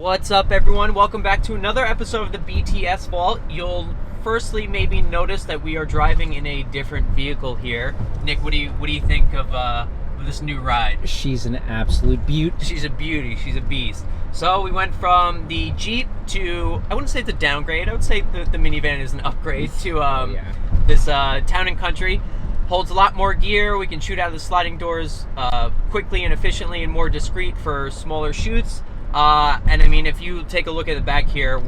What's up, everyone? Welcome back to another episode of the BTS Vault. You'll firstly maybe notice that we are driving in a different vehicle here. Nick, what do you think of this new ride? She's an absolute beaut. She's a beauty. She's a beast. So we went from the Jeep to, I wouldn't say it's a downgrade. I would say the minivan is an upgrade to this Town and Country. Holds a lot more gear. We can shoot out of the sliding doors quickly and efficiently and more discreet for smaller shoots. And I mean, if you take a look at the back here,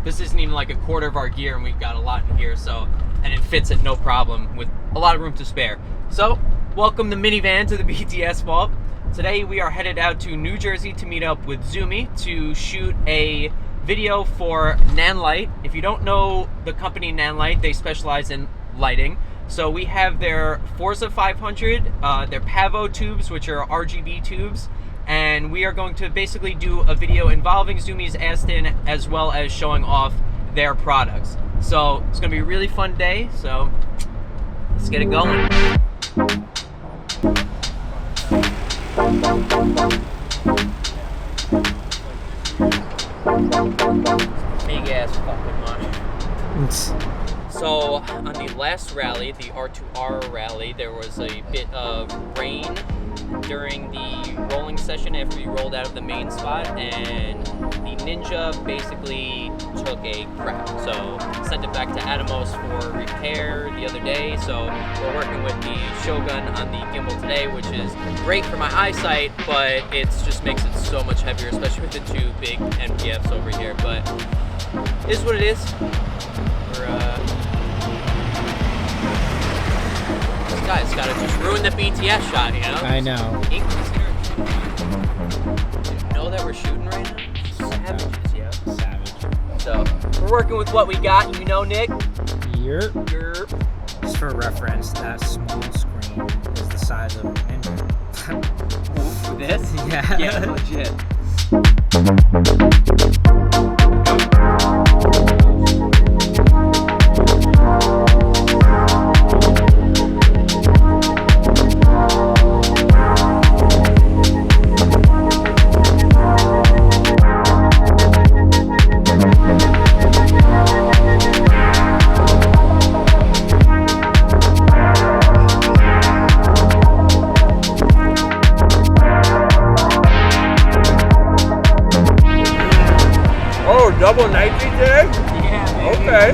this isn't even like a quarter of our gear, and we've got a lot in here, so, and it fits it no problem with a lot of room to spare. So, welcome the minivan to the BTS Vault. Today we are headed out to New Jersey to meet up with Zumi to shoot a video for Nanlite. If you don't know the company Nanlite, they specialize in lighting. So we have their Forza 500, their Pavotubes, which are RGB tubes, and we are going to basically do a video involving Zumi's Aston as well as showing off their products. So it's going to be a really fun day, so let's get it going. Big ass fucking money. So on the last rally, the R2R rally, there was a bit of rain during the rolling session after we rolled out of the main spot, and the Ninja basically took a crap. So sent it back to Atomos for repair the other day. So we're working with the Shogun on the gimbal today, which is great for my eyesight, but it just makes it so much heavier, especially with the two big NPFs over here. But it is what it is. This guy's gotta just ruin the BTS shot, you know? I know. Do you know that we're shooting right now? Savages, yeah. Savage. So, we're working with what we got, you know, Nick? Yerp. Just for reference, that small screen is the size of an engine. This? Yeah. Yeah, legit. Double nitrate today? Yeah, baby. Okay.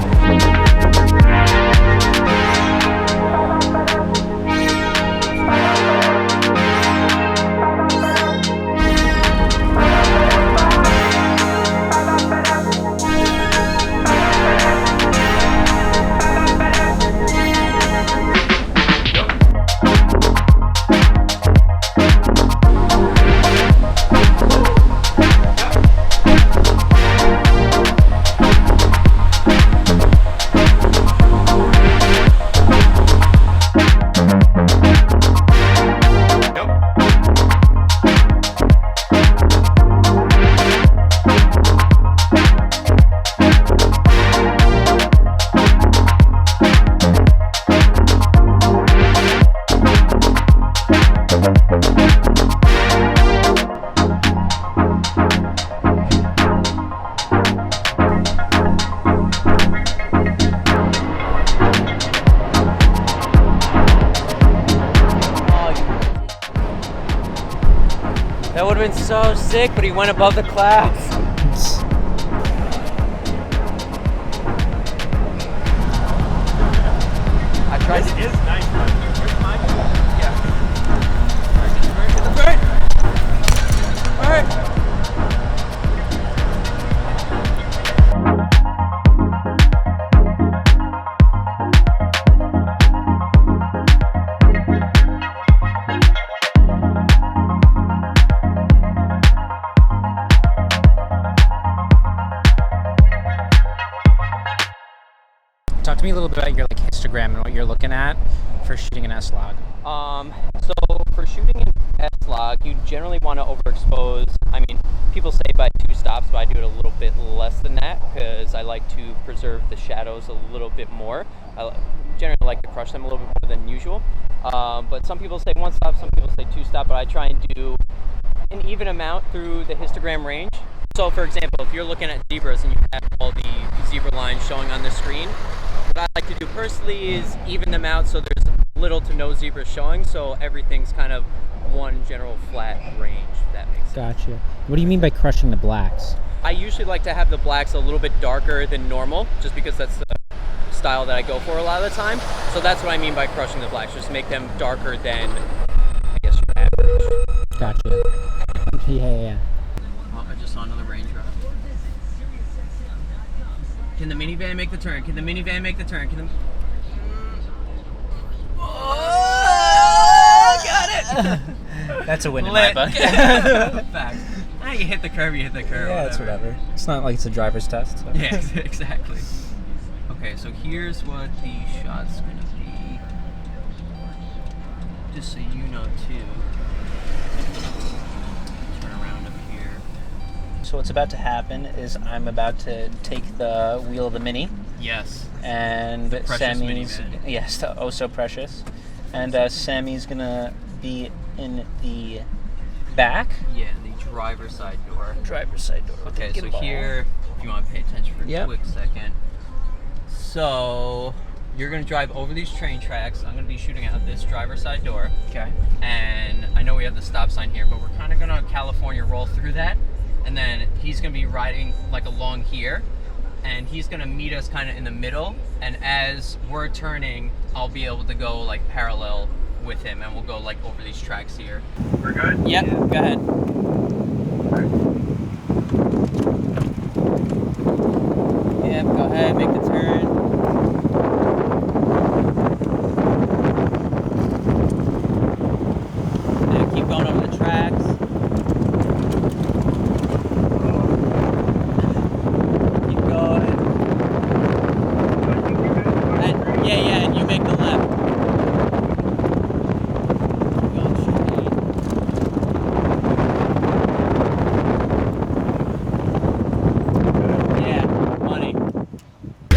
That would have been so sick, but he went above the clouds. I tried to. This is nice, man. Where's my Yeah. All right. Talk to me a little bit about your histogram and what you're looking at for shooting an S-Log. So for shooting an S-Log, you generally want to overexpose. I mean, people say by 2 stops, but I do it a little bit less than that because I like to preserve the shadows a little bit more. I generally like to crush them a little bit more than usual. But some people say 1 stop, some people say 2 stop, but I try and do an even amount through the histogram range. So for example, if you're looking at zebras and you have all the zebra lines showing on the screen, what I like to do personally is even them out so there's little to no zebras showing, so everything's kind of one general flat range, if that makes sense. Gotcha. What do you mean by crushing the blacks? I usually like to have the blacks a little bit darker than normal, just because that's the style that I go for a lot of the time. So that's what I mean by crushing the blacks, just make them darker than, I guess, your average. Gotcha. Yeah. Oh, I just saw another range drop. Can the minivan make the turn? Can the minivan make the turn? Can the... Oh, got it! That's a win in my book. Facts. Ah, you hit the curve, you hit the curve. Yeah, it's whatever. It's not like it's a driver's test. So. Yeah, exactly. Okay, so here's what the shot's gonna be. Just so you know, too. Turn around up here. So what's about to happen is I'm about to take the wheel of the Mini. Yes. And Precious Sammy's... minivan. Yes, the oh so precious. And Sammy's gonna be in the back. Yeah, the driver's side door. Driver's side door. with the Okay, so gimbal. here, if you want to pay attention for a Yep. quick second. So, you're going to drive over these train tracks. I'm going to be shooting out this driver's side door. Okay. And I know we have the stop sign here, but we're kind of going to California roll through that. And then he's going to be riding like along here. And he's going to meet us kind of in the middle. And as we're turning, I'll be able to go like parallel with him. And we'll go like over these tracks here. We're good? Yep, go ahead. Yep, go ahead, make the turn. And keep going over the tracks. Keep going. And, yeah, and you make the left. Going straight. Yeah, money. Go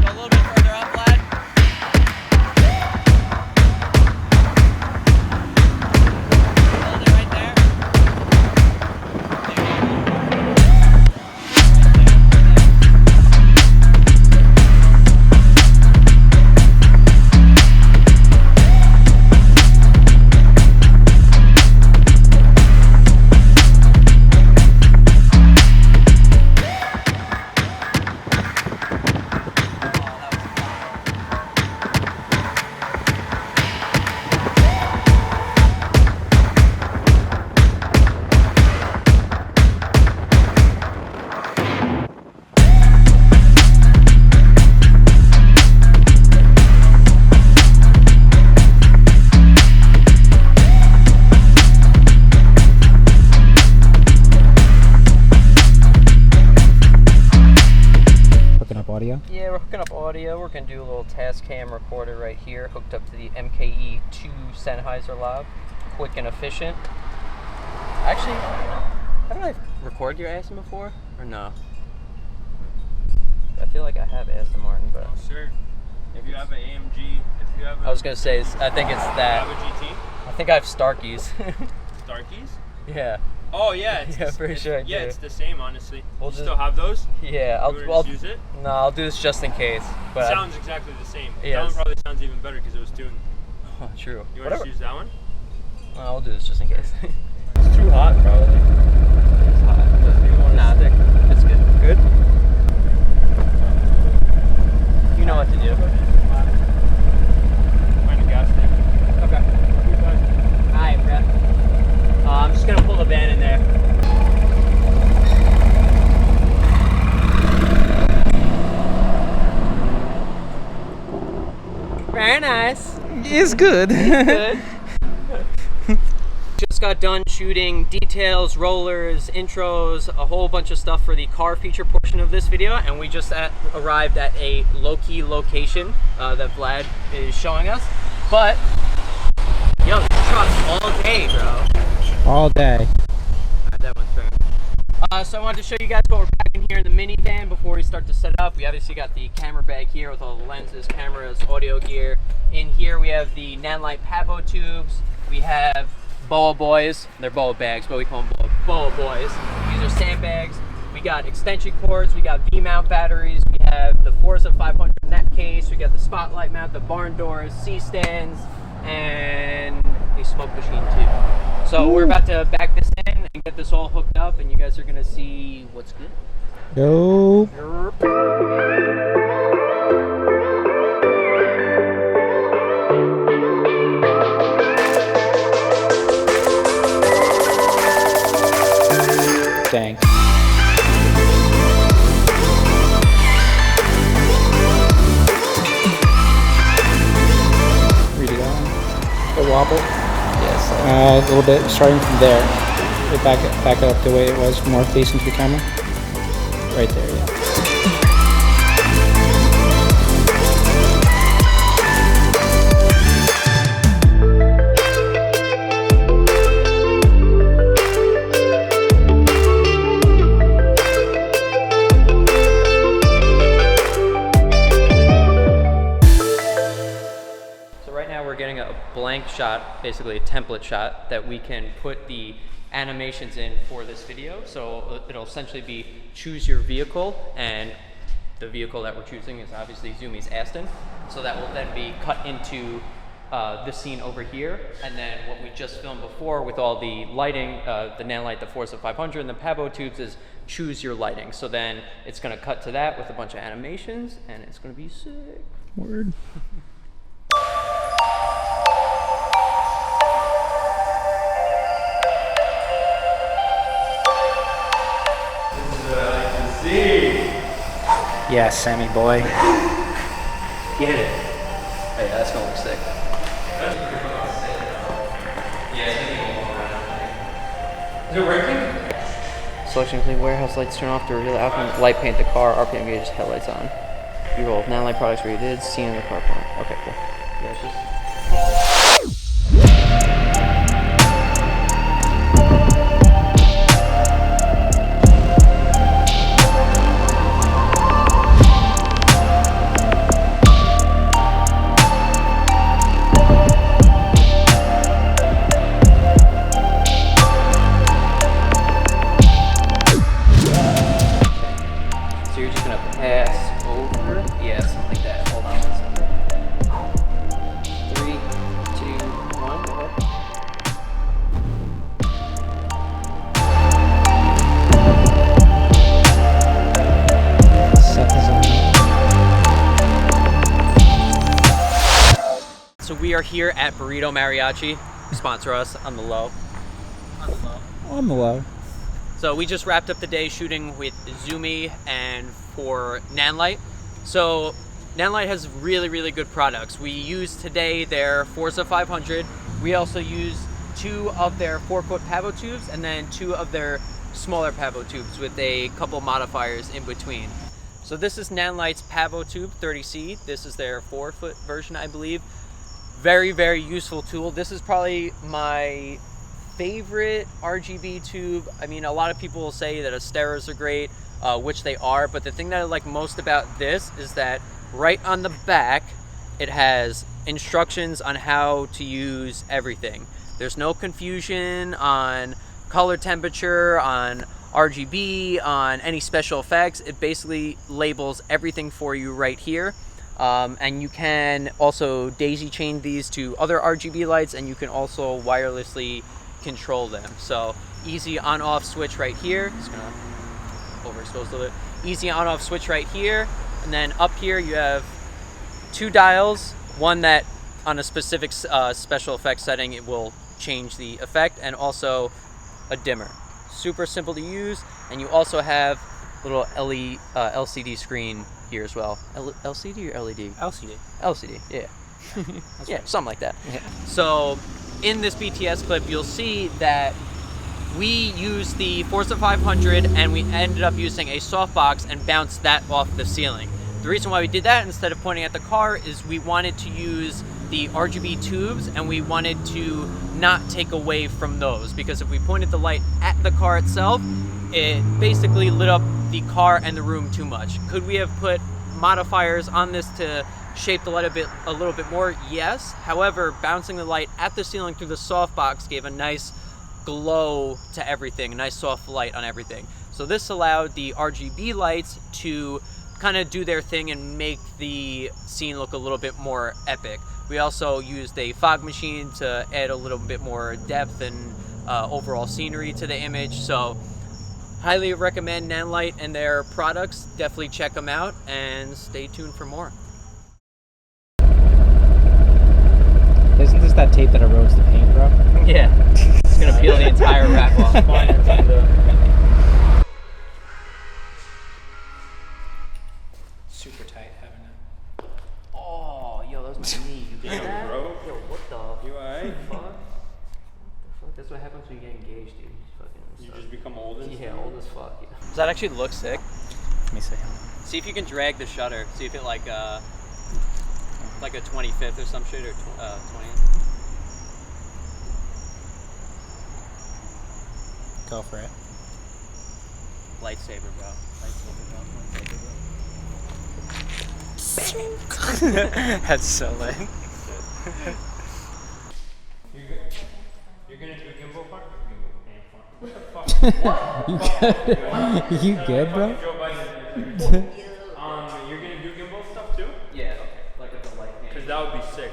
a little bit further up, lad. Hold it right there. Hooking up audio. Yeah, we're hooking up audio. We're gonna do a little Tascam recorder right here, hooked up to the MKE2 Sennheiser Lav. Quick and efficient. Actually, haven't I recorded your Aston before? Or no? I feel like I have Aston Martin, but Oh, sure. If you have an AMG, if you have I was gonna say, I think it's have that. a GT, I think I have Starkeys. Starkeys. Yeah. Oh yeah, it's Yeah, pretty sure I yeah, do. it's the same honestly. We'll You just- still have those? Yeah, You wanna just use it? No, I'll do this just in case. But It sounds exactly the same. Yeah, That one it's- probably sounds even better because it was tuned. oh, true. You want to use that one? No, I'll do this just in case. It's too hot, probably. It's hot. Nah, it's good. Good? You know what to do. Find a gas tank. Okay. Alright, Brett. I'm just gonna pull the van in there. Very nice. It's good. Good. Just got done shooting details, rollers, intros, a whole bunch of stuff for the car feature portion of this video, and we just arrived at a low-key location that Vlad is showing us. But, yo, this truck all day, bro. All day. That one's fair. So I wanted to show you guys what we're packing here in the minivan before we start to set up. We obviously got the camera bag here with all the lenses, cameras, audio gear. In here we have the Nanlite Pavotubes. We have boa boys. They're boa bags, but we call them boa boys. These are sandbags. We got extension cords. We got V-mount batteries. We have the Forza 500 net case. We got the spotlight mount, the barn doors, C-stands, and a smoke machine too. So we're about to back this in and get this all hooked up, and you guys are gonna see what's good. Nope. Dang. Read it on. A wobble. Yes. A little bit, starting from there. We'll back up the way it was, more facing to the camera. Right there, yeah. Getting a blank shot, basically a template shot that we can put the animations in for this video. So it'll essentially be choose your vehicle, and the vehicle that we're choosing is obviously Zumi's Aston. So that will then be cut into this scene over here, and then what we just filmed before with all the lighting, the Nanlite, the Forza 500, and the Pavotubes is choose your lighting. So then it's going to cut to that with a bunch of animations, and it's going to be sick. Word. Yeah, Sammy boy. Get it. Hey, that's gonna look sick. Is it working? Selection complete. Warehouse lights turn off to reveal the outcome. Light paint the car. RPM gauge. Headlights on. B-roll. Nanlite products rated. Scene in the car park. Okay, cool. Yeah, it's just. So we are here at Burrito Mariachi. Sponsor us on the low. On the low. So we just wrapped up the day shooting with Zumi and for Nanlite. So Nanlite has really, really good products. We used today their Forza 500. We also used 2 of their 4-foot Pavotubes and then 2 of their smaller Pavotubes with a couple modifiers in between. So this is Nanlite's Pavotube 30C. This is their 4-foot version, I believe. Very, very useful tool. This is probably my favorite RGB tube. I mean, a lot of people will say that Asteras are great, which they are, but the thing that I like most about this is that right on the back, it has instructions on how to use everything. There's no confusion on color temperature, on RGB, on any special effects. It basically labels everything for you right here. And you can also daisy chain these to other RGB lights, and you can also wirelessly control them. So easy on off switch right here. Just gonna overexpose a little bit. Easy on off switch right here, and then up here you have 2 dials. One that on a specific special effects setting it will change the effect, and also a dimmer. Super simple to use, and you also have a little LCD screen here as well. LCD or LED? LCD. LCD, yeah. Yeah, something like that. Yeah. So in this BTS clip, you'll see that we used the Forza 500 and we ended up using a softbox and bounced that off the ceiling. The reason why we did that instead of pointing at the car is we wanted to use the RGB tubes and we wanted to not take away from those, because if we pointed the light at the car itself, it basically lit up the car and the room too much. Could we have put modifiers on this to shape the light a little bit more? Yes. However, bouncing the light at the ceiling through the softbox gave a nice glow to everything, a nice soft light on everything. So this allowed the RGB lights to kind of do their thing and make the scene look a little bit more epic. We also used a fog machine to add a little bit more depth and overall scenery to the image. So highly recommend Nanlite and their products. Definitely check them out and stay tuned for more. Isn't this that tape that erodes the paint, bro? Yeah, it's gonna peel the entire wrap off. Super tight having it. Oh, yo, that was my knee. You get that? bro. Yo, what the You alright? fuck? That's what happens when you get engaged, dude. You just become old and Yeah, old as fuck. Yeah. Does that actually look sick? Let me see. See if you can drag the shutter. See if it like a 25th or some shit, or 20th. Go for it. Lightsaber, bro. Lightsaber, bro. That's so lit. You're gonna do a gimbal part? What the fuck? You good, bro? Joe Biden. You're gonna do gimbal stuff too? Yeah, okay. Like at the light hand. Cause that would be sick.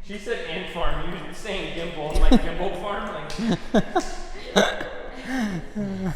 She said ant farm. You were saying gimbal, like gimbal farm, like.